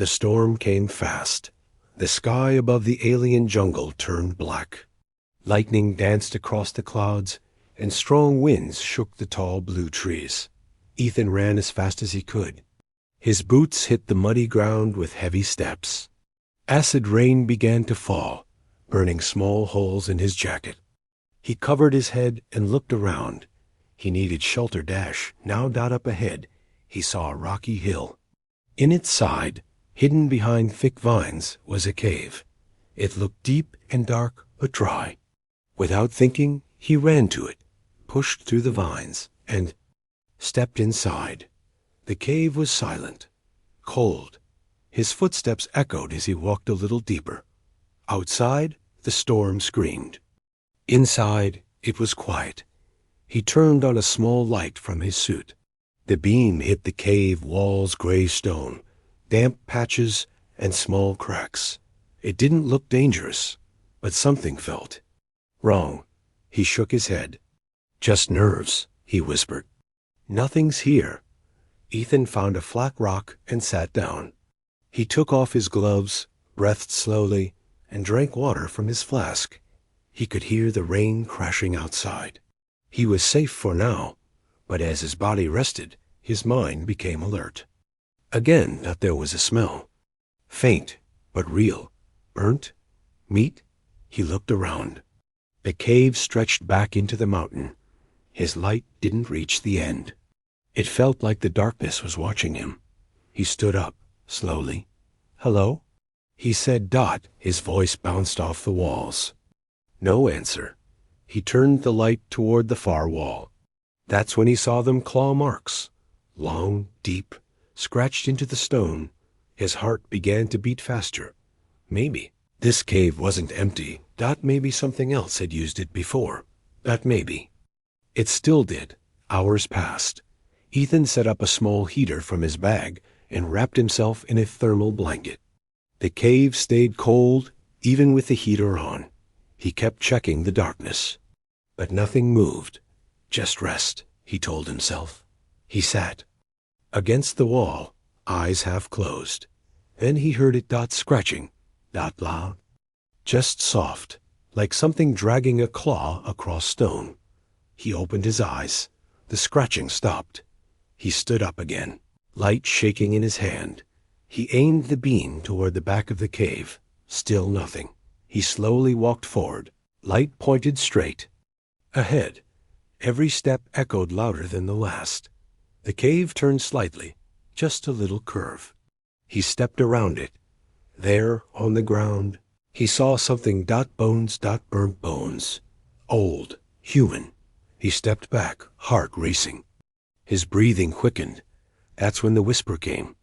The storm came fast. The sky above the alien jungle turned black. Lightning danced across the clouds, and strong winds shook the tall blue trees. Ethan ran as fast as he could. His boots hit the muddy ground with heavy steps. Acid rain began to fall, burning small holes in his jacket. He covered his head and looked around. He needed shelter. Now up ahead, he saw a rocky hill. In its side, hidden behind thick vines, was a cave. It looked deep and dark, but dry. Without thinking, he ran to it, pushed through the vines, and stepped inside. The cave was silent, cold. His footsteps echoed as he walked a little deeper. Outside, the storm screamed. Inside, it was quiet. He turned on a small light from his suit. The beam hit the cave wall's gray stone, damp patches and small cracks. It didn't look dangerous, but something felt wrong. He shook his head. Just nerves, he whispered. Nothing's here. Ethan found a flat rock and sat down. He took off his gloves, breathed slowly, and drank water from his flask. He could hear the rain crashing outside. He was safe for now, but as his body rested, his mind became alert. Again, there was a smell. Faint, but real. Burnt? Meat? He looked around. The cave stretched back into the mountain. His light didn't reach the end. It felt like the darkness was watching him. He stood up, slowly. "Hello?" he said. His voice bounced off the walls. No answer. He turned the light toward the far wall. That's when he saw them claw marks. Long, deep, scratched into the stone. His heart began to beat faster. Maybe this cave wasn't empty. Maybe something else had used it before. Maybe. It still did. Hours passed. Ethan set up a small heater from his bag and wrapped himself in a thermal blanket. The cave stayed cold, even with the heater on. He kept checking the darkness. But nothing moved. Just rest, he told himself. He sat against the wall, eyes half closed. Then he heard it scratching, loud. Just soft, like something dragging a claw across stone. He opened his eyes. The scratching stopped. He stood up again, light shaking in his hand. He aimed the beam toward the back of the cave. Still nothing. He slowly walked forward, light pointed straight. Ahead, every step echoed louder than the last. The cave turned slightly, just a little curve. He stepped around it. There, on the ground, he saw something. Bones. Burnt bones. Old, human. He stepped back, heart racing. His breathing quickened. That's when the whisper came.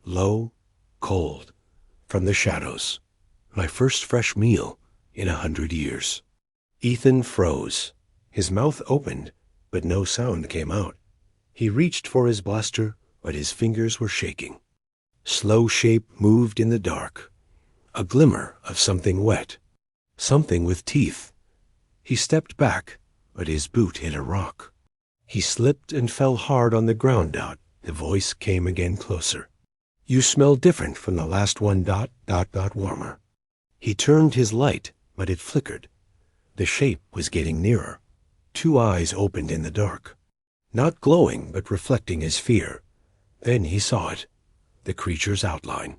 Low, cold, from the shadows. My first fresh meal in 100 years. Ethan froze. His mouth opened, but no sound came out. He reached for his blaster, but his fingers were shaking. Slow shape moved in the dark. A glimmer of something wet. Something with teeth. He stepped back, but his boot hit a rock. He slipped and fell hard on the ground. The voice came again closer. You smell different from the last one. Warmer. He turned his light, but it flickered. The shape was getting nearer. 2 eyes opened in the dark. Not glowing, but reflecting his fear. Then he saw it. The creature's outline.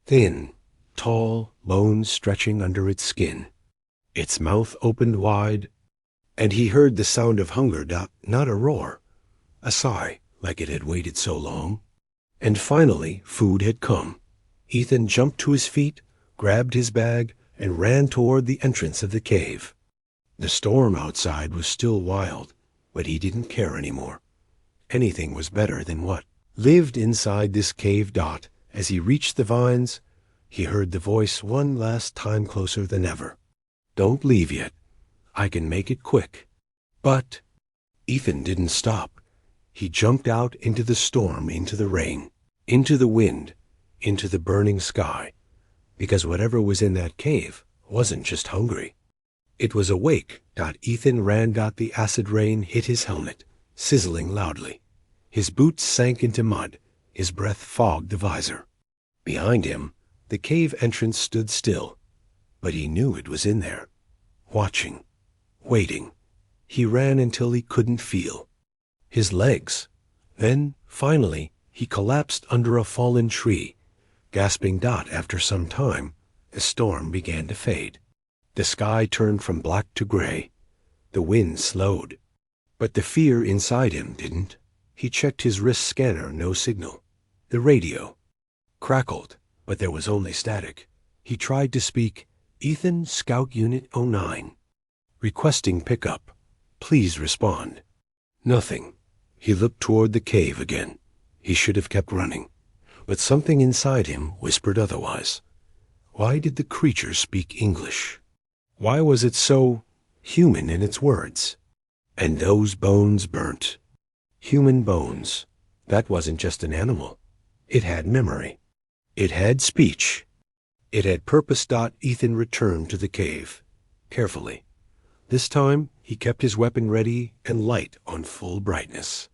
Thin, tall, bones stretching under its skin. Its mouth opened wide, and he heard the sound of hunger. Not a roar. A sigh, like it had waited so long. And finally, food had come. Ethan jumped to his feet, grabbed his bag, and ran toward the entrance of the cave. The storm outside was still wild, but he didn't care anymore. Anything was better than what lived inside this cave. As he reached the vines, he heard the voice one last time, closer than ever. Don't leave yet. I can make it quick. But Ethan didn't stop. He jumped out into the storm, into the rain, into the wind, into the burning sky. Because whatever was in that cave wasn't just hungry. It was awake. Ethan ran. The acid rain hit his helmet, sizzling loudly. His boots sank into mud. His breath fogged the visor. Behind him, the cave entrance stood still, but he knew it was in there, watching, waiting. He ran until he couldn't feel his legs. Then, finally, he collapsed under a fallen tree, gasping. After some time, the storm began to fade. The sky turned from black to gray. The wind slowed. But the fear inside him didn't. He checked his wrist scanner, no signal. The radio crackled, but there was only static. He tried to speak, "Ethan, Scout Unit 09. Requesting pickup. Please respond." Nothing. He looked toward the cave again. He should have kept running, but something inside him whispered otherwise. Why did the creature speak English? Why was it so human in its words? And those bones burnt. Human bones. That wasn't just an animal. It had memory. It had speech. It had purpose. Ethan returned to the cave, carefully. This time, he kept his weapon ready and light on full brightness.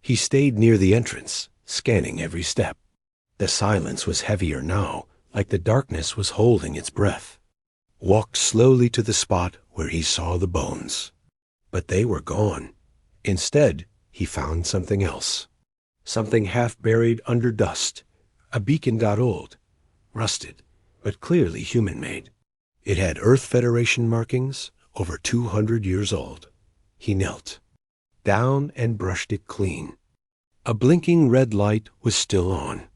He stayed near the entrance, scanning every step. The silence was heavier now, like the darkness was holding its breath. Walked slowly to the spot where he saw the bones. But they were gone. Instead, he found something else. Something half buried under dust. A beacon. Old, rusted, but clearly human-made. It had Earth Federation markings, over 200 years old. He knelt down and brushed it clean. A blinking red light was still on.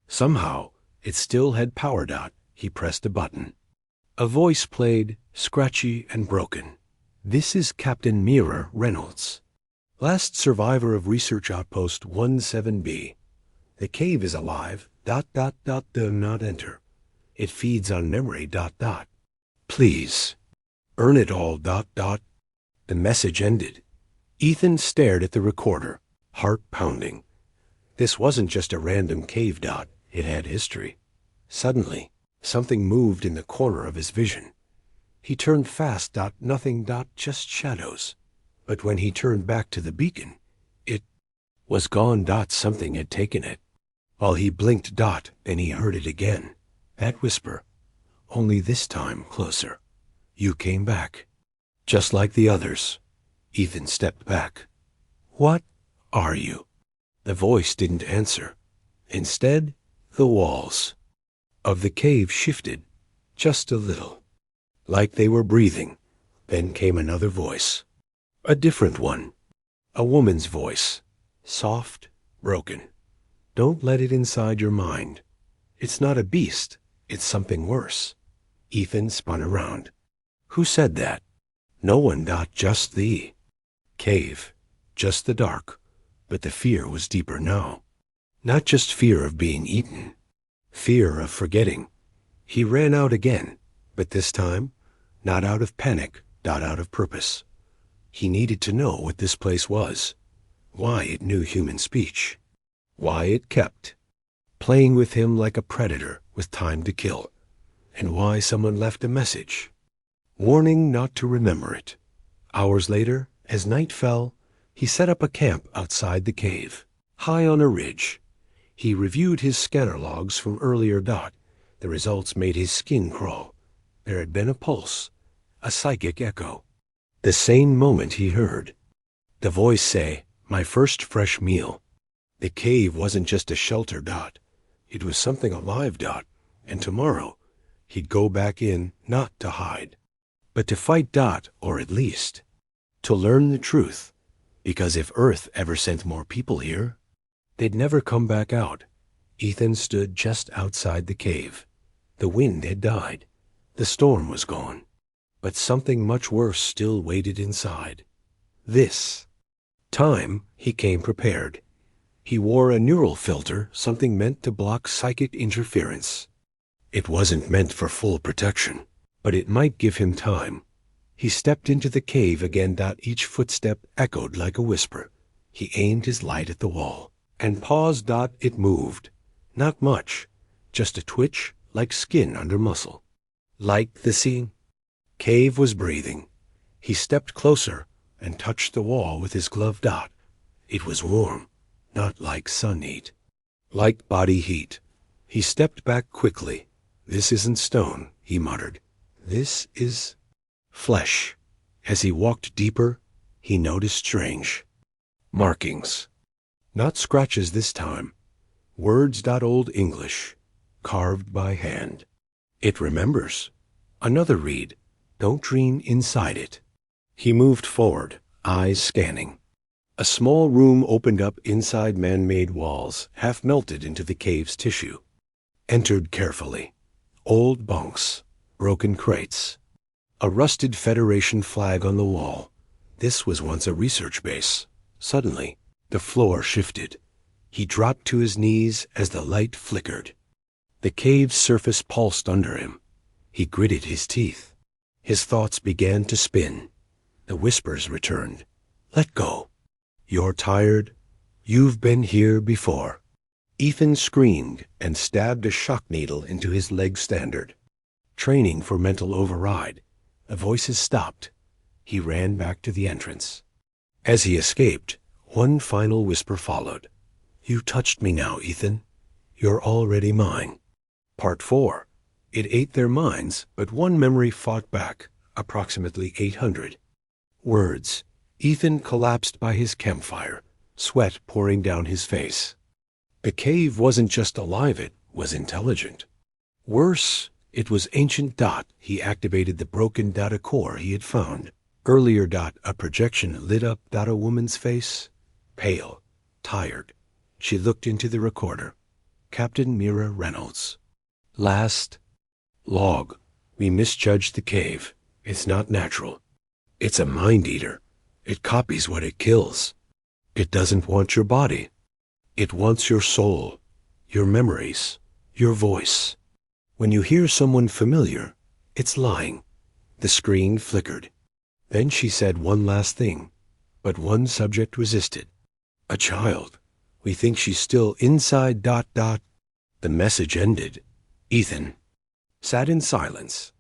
Somehow, it still had power. He pressed a button. A voice played, scratchy and broken. "This is Captain Mira Reynolds, last survivor of Research Outpost 17B. The cave is alive. Do not enter. It feeds on memory. Please, earn it all. The message ended. Ethan stared at the recorder, heart pounding. This wasn't just a random cave. It had history. Suddenly, something moved in the corner of his vision. He turned fast. Nothing. Just shadows. But when he turned back to the beacon, it was gone. Something had taken it. While he blinked. Then he heard it again. That whisper, only this time closer. "You came back, just like the others." Ethan stepped back. "What are you?" The voice didn't answer. Instead, the walls of the cave shifted, just a little, like they were breathing. Then came another voice, a different one, a woman's voice, soft, broken. "Don't let it inside your mind. It's not a beast, it's something worse." Ethan spun around. Who said that? No one. Just the cave, just the dark. But the fear was deeper now. Not just fear of being eaten, fear of forgetting. He ran out again, but this time, not out of panic. Out of purpose. He needed to know what this place was, why it knew human speech, why it kept playing with him like a predator with time to kill, and why someone left a message, warning not to remember it. Hours later, as night fell, he set up a camp outside the cave, high on a ridge. He reviewed his scanner logs from earlier. The results made his skin crawl. There had been a pulse, a psychic echo. The same moment he heard the voice say, "My first fresh meal." The cave wasn't just a shelter. It was something alive. And tomorrow, he'd go back in, not to hide, but to fight. Or at least, to learn the truth. Because if Earth ever sent more people here, they'd never come back out. Ethan stood just outside the cave. The wind had died. The storm was gone. But something much worse still waited inside. This time, he came prepared. He wore a neural filter, something meant to block psychic interference. It wasn't meant for full protection, but it might give him time. He stepped into the cave again. Each footstep echoed like a whisper. He aimed his light at the wall and paused. It moved. Not much, just a twitch like skin under muscle. Like the scene? Cave was breathing. He stepped closer and touched the wall with his glove. It was warm, not like sun heat, like body heat. He stepped back quickly. "This isn't stone," he muttered. "This is flesh." As he walked deeper, he noticed strange markings. Not scratches this time. Words. Old English, carved by hand. It remembers. Another read. Don't dream inside it. He moved forward, eyes scanning. A small room opened up inside man-made walls, half melted into the cave's tissue. Entered carefully. Old bunks, broken crates. A rusted Federation flag on the wall. This was once a research base. Suddenly, the floor shifted. He dropped to his knees as the light flickered. The cave's surface pulsed under him. He gritted his teeth. His thoughts began to spin. The whispers returned. "Let go. You're tired. You've been here before." Ethan screamed and stabbed a shock needle into his leg standard. Training for mental override. The voices stopped. He ran back to the entrance. As he escaped, one final whisper followed. "You touched me now, Ethan. You're already mine." Part 4. It ate their minds, but one memory fought back, approximately 800. Words. Ethan collapsed by his campfire, sweat pouring down his face. The cave wasn't just alive, it was intelligent. Worse, it was ancient. He activated the broken data core he had found. Earlier. A projection lit up. A woman's face. Pale, tired. She looked into the recorder. Captain Mira Reynolds. Last log. We misjudged the cave. It's not natural. It's a mind-eater. It copies what it kills. It doesn't want your body. It wants your soul, your memories, your voice. When you hear someone familiar, it's lying. The screen flickered. Then she said one last thing, but one subject resisted. "A child. We think she's still inside. The message ended. Ethan sat in silence.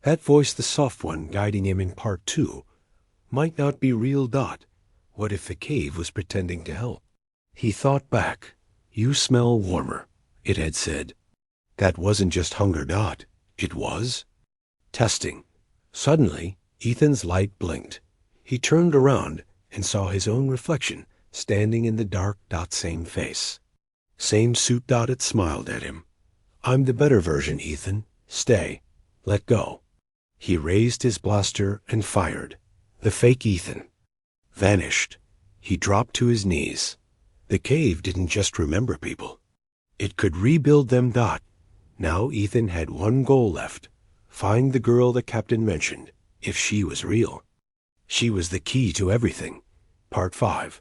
That voice, the soft one guiding him in Part 2, might not be real. What if the cave was pretending to help? He thought back. "You smell warmer," it had said. That wasn't just hunger. It was testing. Suddenly, Ethan's light blinked. He turned around and saw his own reflection standing in the dark. Same face. Same suit. It smiled at him. "I'm the better version, Ethan. Stay. Let go." He raised his blaster and fired. The fake Ethan vanished. He dropped to his knees. The cave didn't just remember people. It could rebuild them. Now Ethan had one goal left. Find the girl the captain mentioned, if she was real. She was the key to everything. Part 5.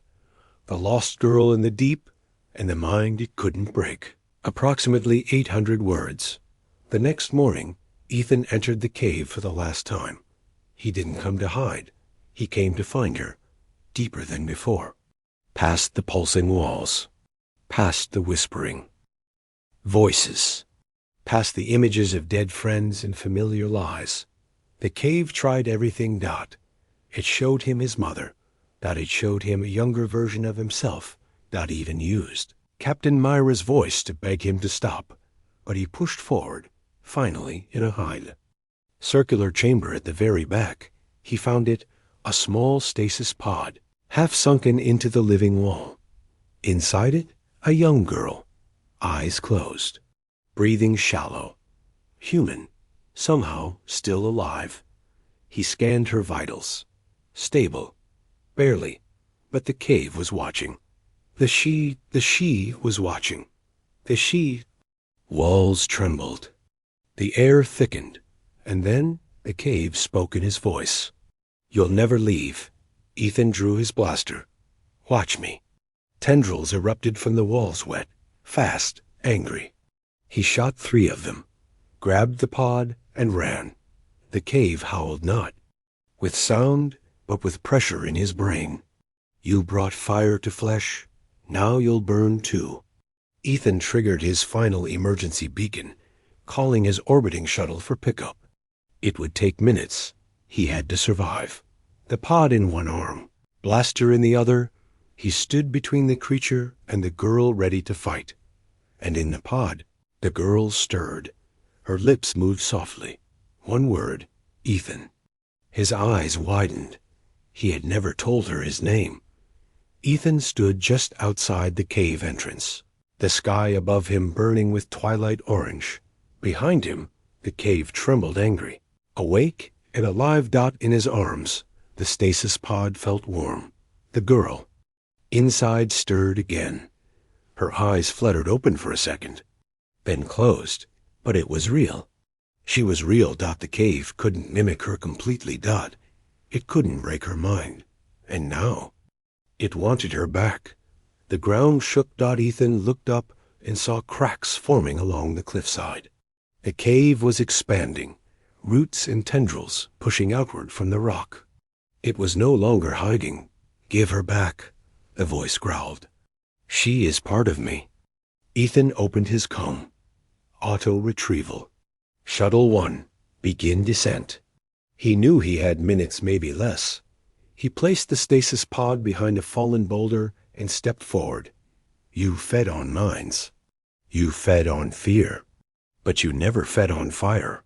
The lost girl in the deep and the mind it couldn't break. Approximately 800 words. The next morning, Ethan entered the cave for the last time. He didn't come to hide. He came to find her, deeper than before. Past the pulsing walls. Past the whispering voices. Past the images of dead friends and familiar lies. The cave tried everything. It showed him his mother. It showed him a younger version of himself. Even used Captain Myra's voice to beg him to stop. But he pushed forward, finally in a hide. Circular chamber at the very back. He found it a small stasis pod, half sunken into the living wall. Inside it, a young girl, eyes closed, breathing shallow, human, somehow still alive. He scanned her vitals. Stable, barely, but the cave was watching. The she was watching. The she. Walls trembled. The air thickened, and then the cave spoke in his voice. "You'll never leave." Ethan drew his blaster. "Watch me." Tendrils erupted from the walls, wet, fast, angry. He shot 3 of them, grabbed the pod, and ran. The cave howled not, with sound, but with pressure in his brain. "You brought fire to flesh. Now you'll burn too." Ethan triggered his final emergency beacon, calling his orbiting shuttle for pickup. It would take minutes. He had to survive. The pod in one arm, blaster in the other, he stood between the creature and the girl ready to fight. And in the pod, The girl stirred. Her lips moved softly. One word, Ethan. His eyes widened. He had never told her his name. Ethan stood just outside the cave entrance, the sky above him burning with twilight orange. Behind him, the cave trembled angry. Awake and a live dot in his arms, the stasis pod felt warm. The girl, inside, stirred again. Her eyes fluttered open for a second, then closed, but it was real. She was real. The cave couldn't mimic her completely. It couldn't break her mind. And now, it wanted her back. The ground shook. Ethan looked up and saw cracks forming along the cliffside. The cave was expanding, roots and tendrils pushing outward from the rock. It was no longer hiding. Give her back, the voice growled. She is part of me. Ethan opened his com. Auto retrieval. Shuttle 1, begin descent. He knew he had minutes, maybe less. He placed the stasis pod behind a fallen boulder and stepped forward. You fed on mines. You fed on fear. But you never fed on fire.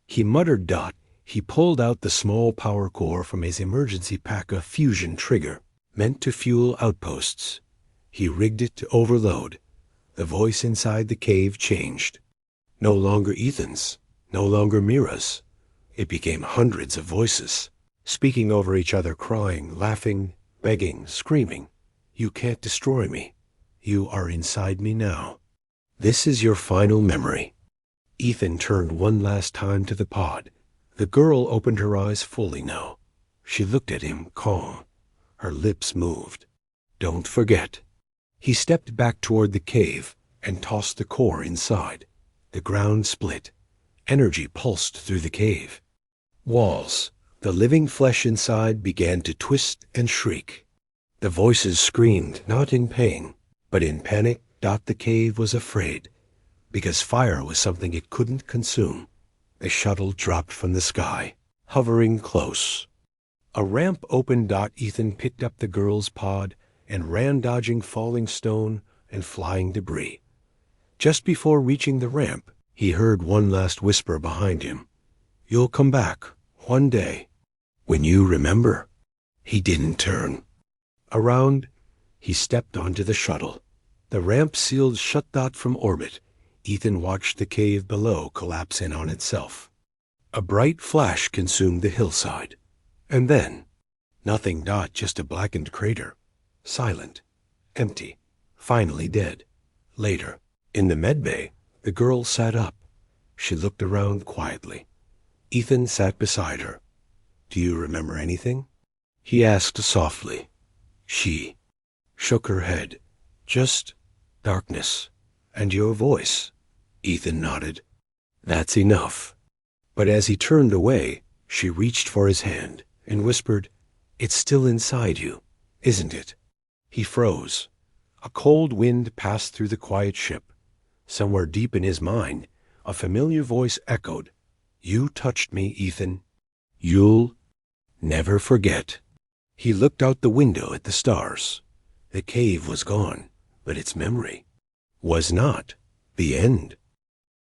He muttered. He pulled out the small power core from his emergency pack, a fusion trigger, meant to fuel outposts. He rigged it to overload. The voice inside the cave changed. No longer Ethan's, no longer Mira's. It became hundreds of voices, speaking over each other, crying, laughing, begging, screaming. You can't destroy me. You are inside me now. This is your final memory. Ethan turned one last time to the pod. The girl opened her eyes fully now. She looked at him, calm. Her lips moved. Don't forget. He stepped back toward the cave and tossed the core inside. The ground split. Energy pulsed through the cave. Walls, the living flesh inside, began to twist and shriek. The voices screamed, not in pain, but in panic. The cave was afraid, because fire was something it couldn't consume. The shuttle dropped from the sky, hovering close. A ramp opened. Ethan picked up the girl's pod and ran, dodging falling stone and flying debris. Just before reaching the ramp, he heard one last whisper behind him. You'll come back, one day. When you remember. He didn't turn. Around, he stepped onto the shuttle. The ramp sealed shut. From orbit, Ethan watched the cave below collapse in on itself. A bright flash consumed the hillside. And then, nothing. Just a blackened crater. Silent. Empty. Finally dead. Later, in the medbay, the girl sat up. She looked around quietly. Ethan sat beside her. Do you remember anything? He asked softly. She shook her head. Just darkness. And your voice. Ethan nodded. That's enough. But as he turned away, she reached for his hand and whispered, It's still inside you, isn't it? He froze. A cold wind passed through the quiet ship. Somewhere deep in his mind, a familiar voice echoed, You touched me, Ethan. You'll never forget. He looked out the window at the stars. The cave was gone, but its memory was not. The end.